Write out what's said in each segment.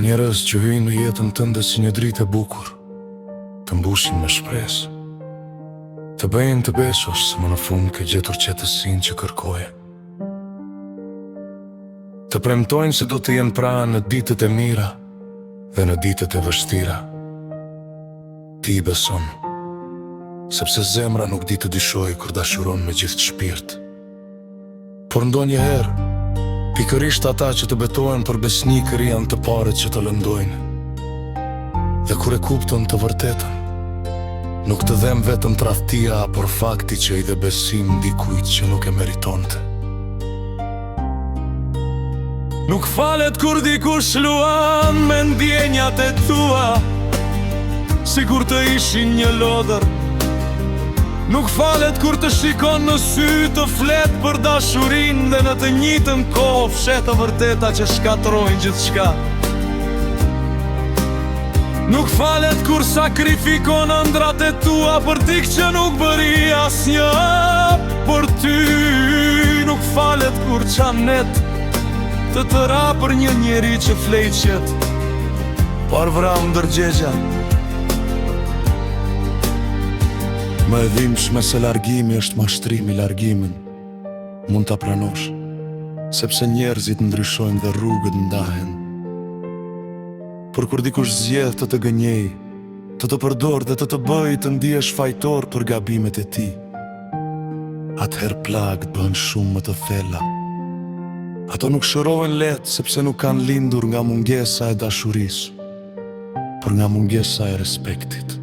Ka njerëz që hyjnë në jetën tënde si një dritë e bukur, të mbushin me shpresë, të bëjnë të besosh se më në fund ke gjetur qetësinë që kërkoje. Të premtojnë se do të jenë pranë në ditët e mira dhe në ditët e vështira. Ti i beson, sepse zemra nuk di të dyshojë kur dashuron me gjithë shpirt. Por ndonjëherë, pikërisht ata që të betohen për besnikëri janë të parët që të lëndojnë. Dhe kur e kupton të vërtetën, nuk të dhem vetëm tradhtia, por fakti që i dhe besim dikujt që nuk e meritonte. Nuk falet kur dikush luan me ndjenjat e tua, sikur të ishin një lodër. Nuk falet kur të shikon në sy të flet për dashurin, dhe në të njëjtën kohë fshet të vërteta që shkatrojnë gjithçka. Nuk falet kur sakrifikon ëndrat e tua për tik që nuk bëri asnjë për ty. Nuk falet kur qanet të tëra për një njeri që fleqet, por vram ndërgjegja. Më e dhimbshme se largimi është mashtrimi largimin, mund ta pranosh, sepse njerëzit ndryshojnë dhe rrugët ndahen. Por kur dikush zgjedh të të gënjej, të përdor dhe të bëj të ndihesh fajtor për gabimet e tij, atëherë plagët bëhen shumë më të thella. Ato nuk shërohen lehtë sepse nuk kanë lindur nga mungesa e dashurisë, por nga mungesa e respektit.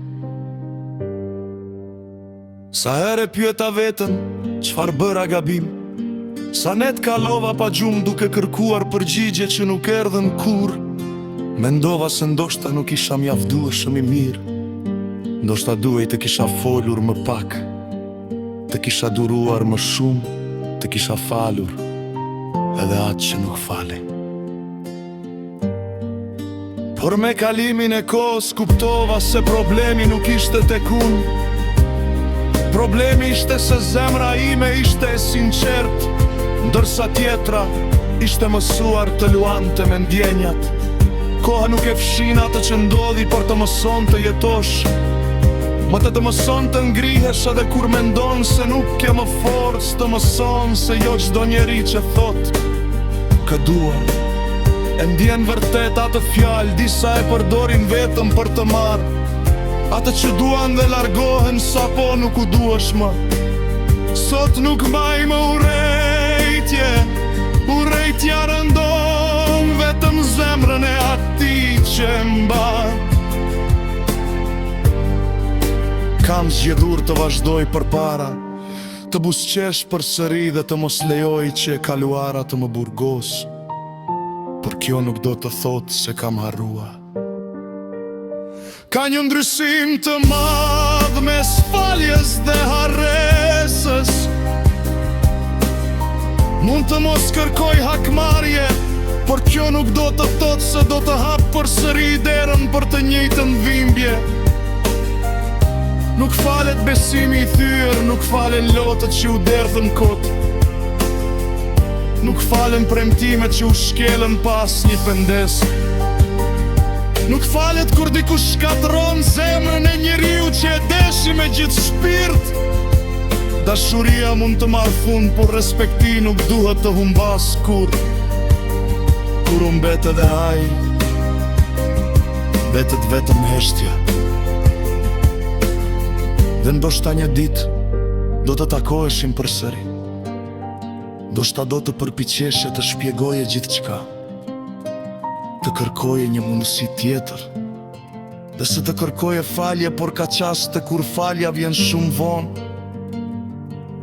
Sa herë pyeta veten, çfarë bëra gabim? Sa net kalova pa gjumë duke kërkuar përgjigje që nuk erdhën kurrë. Mendova se ndoshta nuk isha mjaftueshëm i mirë, ndoshta duhej të kisha folur më pak, të kisha duruar më shumë, të kisha falur edhe atë që nuk falej. Por me kalimin e kohës kuptova se problemi nuk ishte tek unë. Problemi ishte se zemra ime ishte e sinqert, ndërsa tjetra ishte mësuar të luante me ndjenjat. Koha nuk e fshin atë që ndodhi, por të mëson të jetosh, më të mëson të ngrihesh edhe kur mendon se nuk ke më forcë, të mëson se jo çdo njeri që thot kë dua e ndjen vërtet atë fjalë, disa e përdorin vetëm për të marrë atë që duan dhe largohen sa po nuk u duash më. Sot nuk mbaj më urrejtje, urrejtja rëndon vetëm zemrën e atij që mban. Kam zgjedhur të vazhdoj përpara, të buzëqesh përsëri dhe të mos lejoj që e kaluara të më burgos, por kjo nuk do të thotë se kam harruar. Ka një ndryshim të madh mes faljes dhe harresës. Mund të mos kërkoj hakmarrje, por kjo nuk do të thotë se do të hap përsëri derën për të njëjtën dhimbje. Nuk falet besimi i thyer, nuk falen lotët që u derdhën kot, nuk falen premtimet që u shkelën pas një pendesë. Nuk falet kur dikush shkatron zemrën e njeriu që e deshi me gjithë shpirt. Dashuria mund të marrë fund, por respekti nuk duhet të humbas kur. Kur u mbet edhe ai, mbetet vetëm heshtja. Dhe ndoshta një ditë do të takoheshim përsëri, ndoshta do të përpiqeshe të shpjegoje gjithçka, të kërkoje një mundësi tjetër, dhe se të kërkoje falje, por ka qaste kur falja vjen shumë vonë.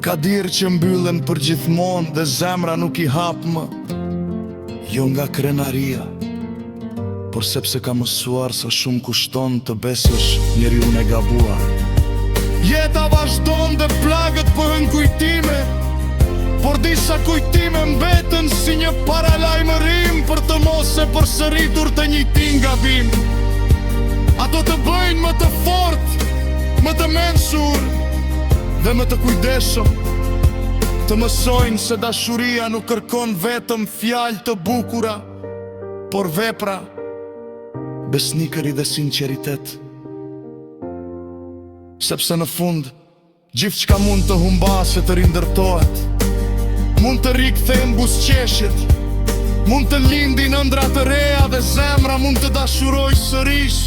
Ka dirë që mbyllen për gjithmonë dhe zemra nuk i hap më, jo nga krenaria, por sepse ka mësuar se shumë kushton të besësh njeriu e gabuar. Jeta vazhdon dhe plagët bëhen kujtime, por disa kujtime mbeten si një paralajmërim për të mos e përsëritur të njëjtin gabim. Ato të bëjnë më të fortë, më të mençur dhe më të kujdesshëm, të mësojnë se dashuria nuk kërkon vetëm fjalë të bukura, por vepra, besnikëri dhe sinqeritet. Sepse në fund, gjithçka mund të humbaset të rindërtohet, mund të rikthehen buzëqeshjet, mund të lindin ëndra të reja dhe zemra mund të dashuroj sërish.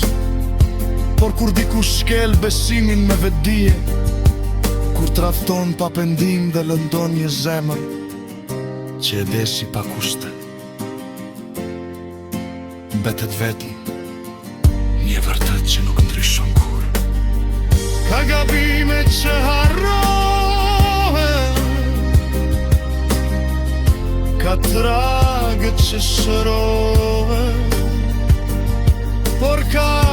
Por kur dikush shkel besimin me vetdije, kur tradhton pa pendim dhe lëndon një zemër që e desi pa kushte, mbetet vetëm një vërtet që nuk ndryshon kur. Ka gabime që harrohen, ka tragët që shërohen, por ka